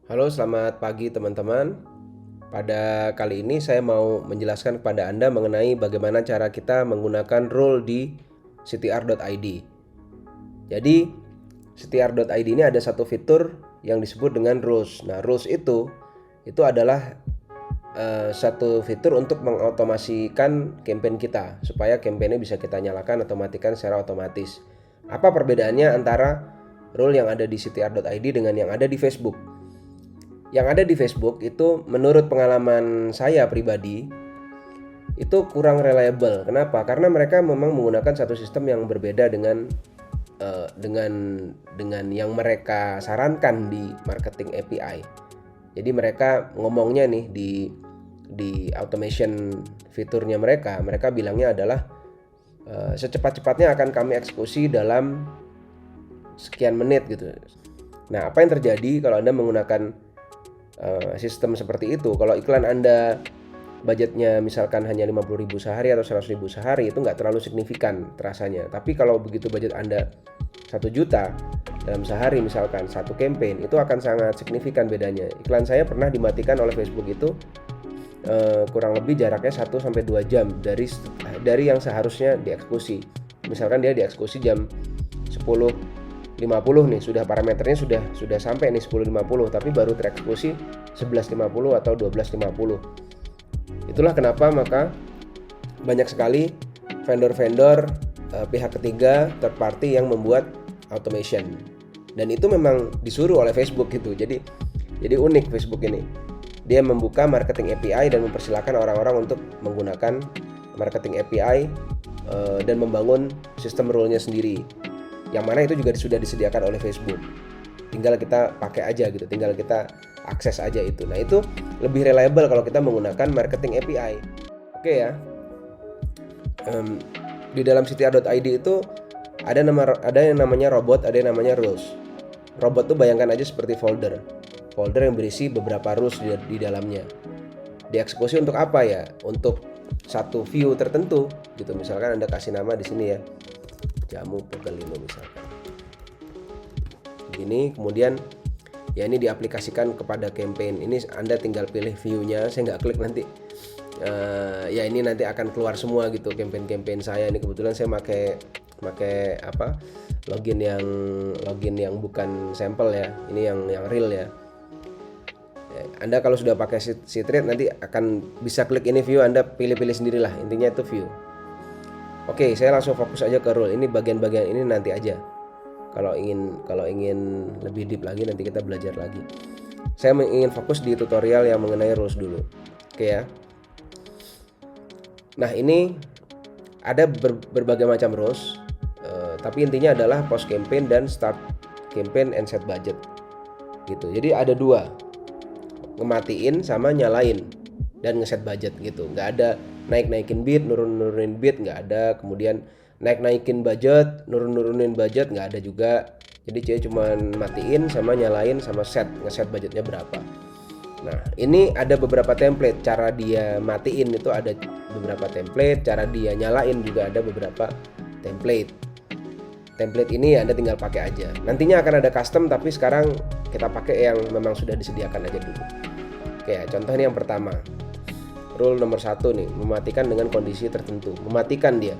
Halo, selamat pagi teman-teman. Pada kali ini saya mau menjelaskan kepada Anda mengenai bagaimana cara kita menggunakan rule di ctr.id. Jadi, ctr.id ini ada satu fitur yang disebut dengan rules. Nah, rules itu adalah satu fitur untuk mengautomasikan campaign kita supaya campaignnya bisa kita nyalakan atau matikan secara otomatis. Apa perbedaannya antara rule yang ada di ctr.id dengan yang ada di Facebook? Yang ada di Facebook itu menurut pengalaman saya pribadi itu kurang reliable. Kenapa? Karena mereka memang menggunakan satu sistem yang berbeda dengan yang mereka sarankan di marketing API. Jadi mereka ngomongnya nih di automation fiturnya mereka bilangnya adalah secepat-cepatnya akan kami eksekusi dalam sekian menit gitu. Nah, apa yang terjadi kalau Anda menggunakan sistem seperti itu? Kalau iklan Anda budgetnya misalkan hanya 50.000 sehari atau 100.000 sehari, itu nggak terlalu signifikan terasanya. Tapi kalau begitu budget Anda 1 juta dalam sehari, misalkan satu campaign, itu akan sangat signifikan bedanya. Iklan saya pernah dimatikan oleh Facebook itu kurang lebih jaraknya 1-2 jam dari yang seharusnya dieksekusi. Misalkan dia dieksekusi jam 10.50 nih, sudah parameternya sudah sampai nih 10.50, tapi baru tereksekusi 11.50 atau 12.50. Itulah kenapa maka banyak sekali vendor-vendor pihak ketiga third party yang membuat automation, dan itu memang disuruh oleh Facebook gitu. Jadi unik Facebook ini. Dia membuka marketing API dan mempersilahkan orang-orang untuk menggunakan marketing API dan membangun sistem rule-nya sendiri. Yang mana itu juga sudah disediakan oleh Facebook. Tinggal kita pakai aja gitu, tinggal kita akses aja itu. Nah, itu lebih reliable kalau kita menggunakan marketing API. Oke ya. Di dalam ctr.id itu ada yang namanya robot, ada yang namanya rules. Robot tuh bayangkan aja seperti folder yang berisi beberapa rules di dalamnya. Dieksekusi untuk apa ya? Untuk satu view tertentu gitu. Misalkan Anda kasih nama di sini ya, jamu pegelino misalkan. Begini, kemudian ya ini diaplikasikan kepada campaign. Ini Anda tinggal pilih view-nya. Saya nggak klik nanti. Ya ini nanti akan keluar semua gitu campaign saya. Ini kebetulan saya pakai login yang bukan sampel ya. Ini yang real ya. Anda kalau sudah pakai Ctrade nanti akan bisa klik ini view, Anda pilih-pilih sendirilah, intinya itu view. Oke, saya langsung fokus aja ke rule. Ini bagian-bagian ini nanti aja. Kalau ingin lebih deep lagi nanti kita belajar lagi. Saya ingin fokus di tutorial yang mengenai rules dulu. Oke ya. Nah, ini ada berbagai macam rules, tapi intinya adalah post campaign dan start campaign and set budget gitu. Jadi ada dua, ngematiin sama nyalain dan ngeset budget gitu. Nggak ada naikin bid, nurunin bid, nggak ada. Kemudian naikin budget, nurunin budget, nggak ada juga. Jadi dia cuma matiin sama nyalain sama ngeset budgetnya berapa. Nah, ini ada beberapa template. Cara dia matiin itu ada beberapa template, cara dia nyalain juga ada beberapa template. Template ini Anda tinggal pakai aja. Nantinya akan ada custom, tapi sekarang kita pakai yang memang sudah disediakan aja dulu. Oke ya, contoh ini yang pertama. Rule nomor 1 nih, mematikan dengan kondisi tertentu. Mematikan dia.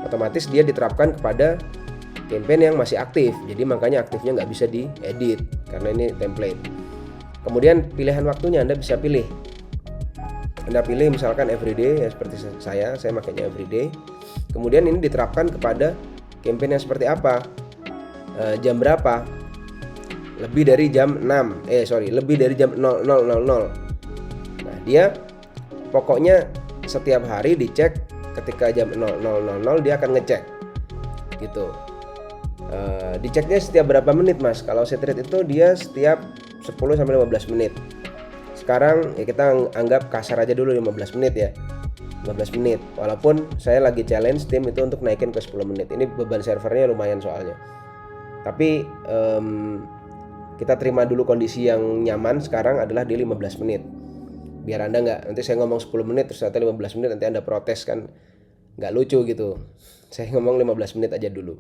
Otomatis dia diterapkan kepada campaign yang masih aktif. Jadi makanya aktifnya nggak bisa diedit karena ini template. Kemudian pilihan waktunya Anda bisa pilih. Anda pilih misalkan everyday ya, seperti saya makainya everyday. Kemudian ini diterapkan kepada campaign yang seperti apa? Jam berapa? Lebih dari jam 00.00. Nah, dia pokoknya setiap hari dicek, ketika jam 00.00 dia akan ngecek gitu. Diceknya setiap berapa menit Mas? Kalau Ctrade itu dia setiap 10-15 menit. Sekarang ya kita anggap kasar aja dulu 15 menit ya. 15 menit. Walaupun saya lagi challenge tim itu untuk naikin ke 10 menit. Ini beban servernya lumayan soalnya. Tapi kita terima dulu kondisi yang nyaman sekarang adalah di 15 menit. Biar Anda nanti saya ngomong 10 menit terus ternyata 15 menit nanti Anda protes kan. Nggak lucu gitu. Saya ngomong 15 menit aja dulu.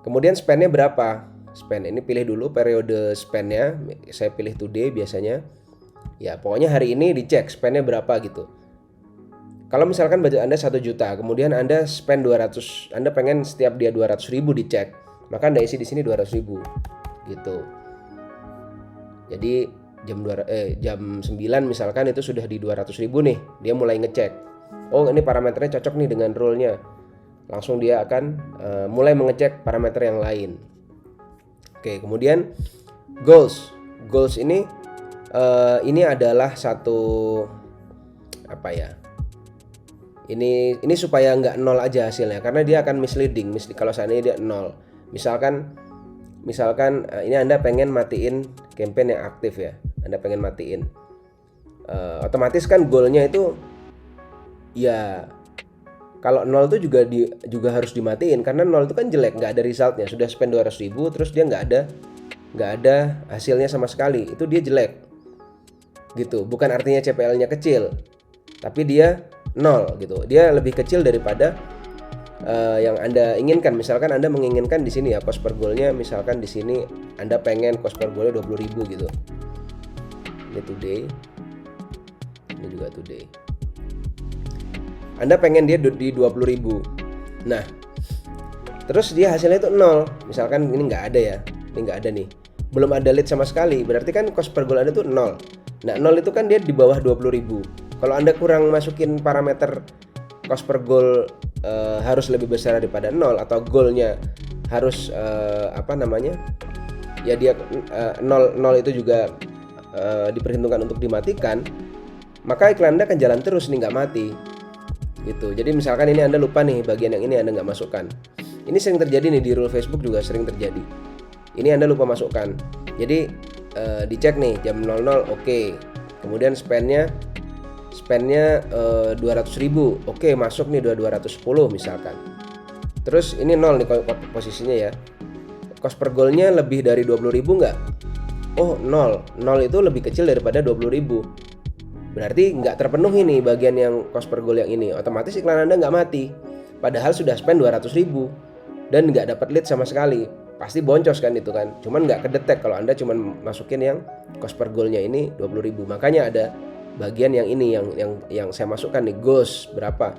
Kemudian span-nya berapa? span. Ini pilih dulu periode span-nya. Saya pilih today biasanya. Ya, pokoknya hari ini dicek span-nya berapa gitu. Kalau misalkan budget Anda 1 juta, kemudian Anda spend 200, Anda pengen setiap dia 200.000 dicek, maka Anda isi di sini 200.000 gitu. Jadi jam 9 misalkan itu sudah di 200.000 nih, dia mulai ngecek. Oh, ini parameternya cocok nih dengan rule-nya. Langsung dia akan mulai mengecek parameter yang lain. Oke, kemudian goals. Goals ini adalah satu apa ya? Ini supaya nggak nol aja hasilnya, karena dia akan misleading. Kalau seandainya dia nol, misalkan ini Anda pengen matiin campaign yang aktif ya, Anda pengen matiin, otomatis kan goalnya itu ya kalau nol itu juga harus dimatiin, karena nol itu kan jelek, nggak ada resultnya. Sudah spend 200.000 terus dia nggak ada hasilnya sama sekali, itu dia jelek gitu. Bukan artinya CPL-nya kecil, tapi dia nol gitu. Dia lebih kecil daripada yang Anda inginkan. Misalkan Anda menginginkan di sini ya cost per goal-nya, misalkan di sini Anda pengen cost per goal-nya 20.000 gitu. Ini today. Ini juga today. Anda pengen dia di 20.000. Nah, terus dia hasilnya itu nol. Misalkan ini nggak ada ya. Ini nggak ada nih. Belum ada lead sama sekali. Berarti kan cost per goal Anda itu nol. Nah, nol itu kan dia di bawah 20.000. Kalau Anda kurang masukin parameter cost per goal harus lebih besar daripada 0, atau goalnya harus ya dia 0 itu juga diperhitungkan untuk dimatikan, maka iklan Anda akan jalan terus nih, nggak mati gitu. Jadi misalkan ini Anda lupa nih bagian yang ini Anda nggak masukkan. Ini sering terjadi nih di rule Facebook, juga sering terjadi. Ini Anda lupa masukkan. Jadi dicek nih jam 00, oke. Kemudian spendnya 200.000, oke, masuk nih 210 misalkan. Terus ini 0 nih posisinya ya. Cost per goal-nya lebih dari 20.000 nggak? Oh, 0 itu lebih kecil daripada 20.000. Berarti nggak terpenuhi nih bagian yang cost per goal yang ini. Otomatis iklan Anda nggak mati. Padahal sudah spend 200.000 dan nggak dapat lead sama sekali. Pasti boncos kan itu kan. Cuman nggak kedetek kalau Anda cuman masukin yang cost per goal-nya ini 20.000. Makanya ada bagian yang ini yang saya masukkan nih, goals berapa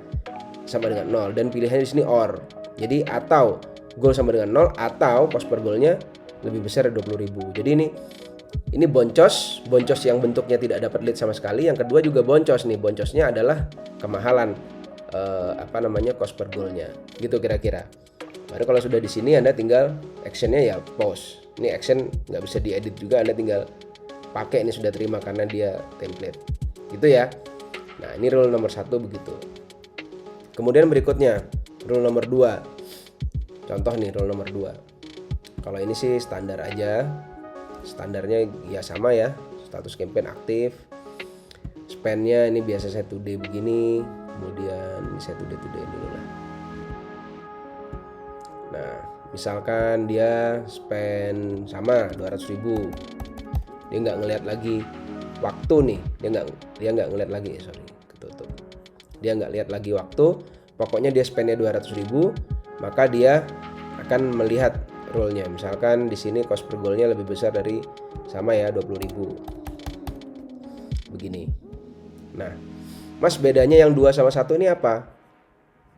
sama dengan 0, dan pilihannya di sini or. Jadi atau goal sama dengan 0 atau cost per goal-nya lebih besar dari 20.000. Jadi ini boncos yang bentuknya tidak dapat lead sama sekali. Yang kedua juga boncos nih. Boncosnya adalah kemahalan cost per goal-nya. Gitu kira-kira. Baru kalau sudah di sini Anda tinggal action-nya ya post. Ini action nggak bisa diedit juga, Anda tinggal pakai, ini sudah terima karena dia template. Gitu ya. Nah, ini rule nomor 1 begitu. Kemudian berikutnya rule nomor 2. Contoh nih rule nomor 2. Kalau ini sih standar aja. Standarnya ya sama ya. Status campaign aktif. Spend-nya ini biasa saya today begini. Kemudian ini saya today dulu lah. Nah, misalkan dia spend sama 200.000. Dia nggak ngelihat lagi waktu nih, dia nggak ngeliat lagi, ketutup. Dia nggak lihat lagi waktu, pokoknya dia spendnya 200.000, maka dia akan melihat rule-nya. Misalkan di sini cost per goal-nya lebih besar dari sama ya 20.000. Begini. Nah, Mas, bedanya yang 2 sama 1 ini apa?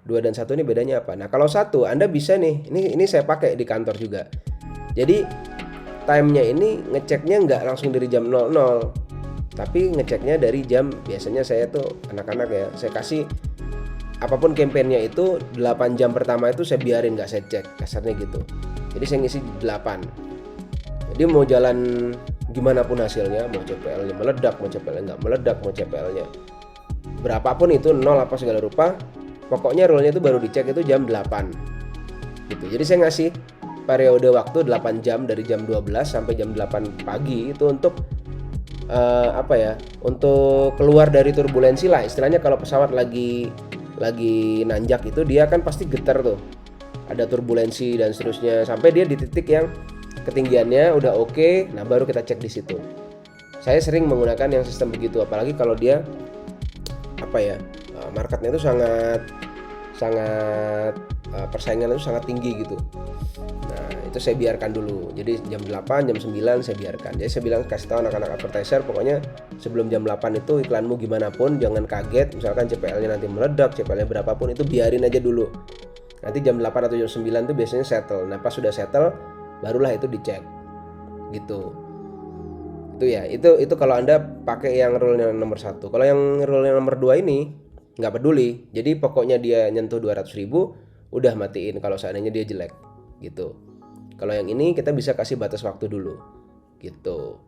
2 dan 1 ini bedanya apa? Nah, kalau 1 Anda bisa nih, ini saya pakai di kantor juga. Jadi time-nya ini ngeceknya nggak langsung dari jam 00. Tapi ngeceknya dari jam, biasanya saya tuh anak-anak ya, saya kasih apapun campaign-nya itu 8 jam pertama itu saya biarin, nggak saya cek, kasarnya gitu. Jadi saya ngisi 8. Jadi mau jalan gimana pun hasilnya, mau CPL-nya meledak, mau CPL-nya nggak meledak, mau CPL-nya berapapun itu 0 apa segala rupa, pokoknya rule-nya itu baru dicek itu jam 8 gitu. Jadi saya ngasih periode waktu 8 jam dari jam 12 sampai jam 8 pagi itu untuk untuk keluar dari turbulensi lah istilahnya. Kalau pesawat lagi nanjak itu dia kan pasti getar tuh, ada turbulensi dan seterusnya, sampai dia di titik yang ketinggiannya udah oke. Nah, baru kita cek di situ. Saya sering menggunakan yang sistem begitu, apalagi kalau dia marketnya itu sangat persaingan itu sangat tinggi gitu. Nah itu saya biarkan dulu, jadi jam 8, jam 9 saya biarkan. Jadi saya bilang, kasih tahu anak-anak advertiser, pokoknya sebelum jam 8 itu iklanmu gimana pun jangan kaget, misalkan CPL-nya nanti meledak, CPL-nya berapapun itu biarin aja dulu. Nanti jam 8 atau jam 9 itu biasanya settle. Nah pas sudah settle barulah itu dicek gitu. Itu ya, itu kalau Anda pakai yang rule-nya nomor 1. Kalau yang rule-nya nomor 2 ini nggak peduli, jadi pokoknya dia nyentuh 200.000 udah matiin kalau seandainya dia jelek gitu. Kalau yang ini kita bisa kasih batas waktu dulu gitu.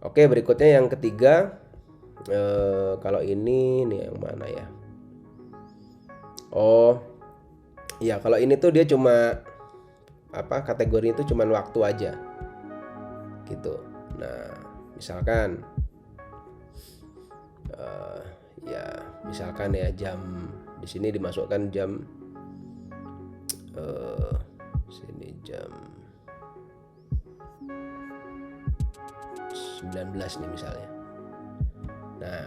Oke, berikutnya yang ketiga, kalau ini nih yang mana ya? Oh ya, kalau ini tuh dia cuma kategori itu cuma waktu aja gitu. Nah misalkan misalkan ya jam di sini dimasukkan jam sini jam 19 nih misalnya. Nah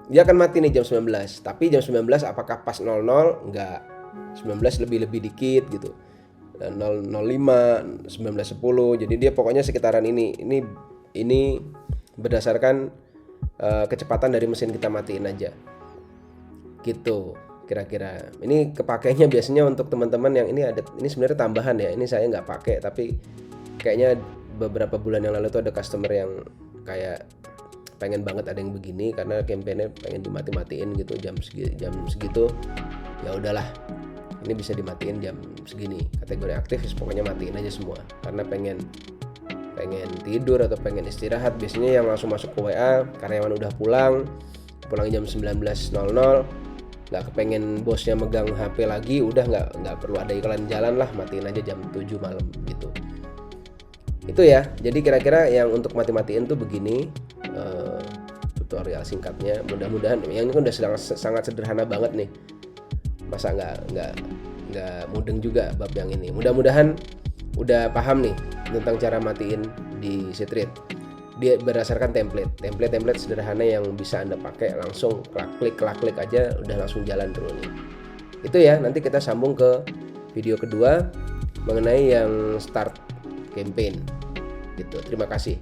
dia akan mati nih jam 19, tapi jam 19 apakah pas 00? Enggak, 19 lebih dikit gitu, 005, 1910. Jadi dia pokoknya sekitaran ini berdasarkan kecepatan dari mesin kita matiin aja gitu kira-kira. Ini kepakainya biasanya untuk teman-teman yang ini sebenarnya tambahan ya, ini saya nggak pakai, tapi kayaknya beberapa bulan yang lalu tuh ada customer yang kayak pengen banget ada yang begini karena kampanye pengen dimati-matiin gitu jam segitu. Ya udahlah, ini bisa dimatiin jam segini, kategori aktif pokoknya matiin aja semua, karena pengen tidur atau pengen istirahat. Biasanya yang langsung masuk ke WA karyawan udah pulang jam 19.00, nggak kepengen bosnya megang HP lagi, udah nggak perlu ada iklan jalan lah, matiin aja jam 7 malam gitu. Itu ya, jadi kira-kira yang untuk matiin tuh begini tutorial singkatnya. Mudah-mudahan yang ini kan udah sangat sederhana banget nih, masa nggak mudeng juga bab yang ini. Mudah-mudahan udah paham nih tentang cara matiin di Ctrip. Dia berdasarkan template sederhana yang bisa Anda pakai, langsung klik aja udah langsung jalan terus nih. Itu ya, nanti kita sambung ke video kedua mengenai yang start campaign gitu. Terima kasih.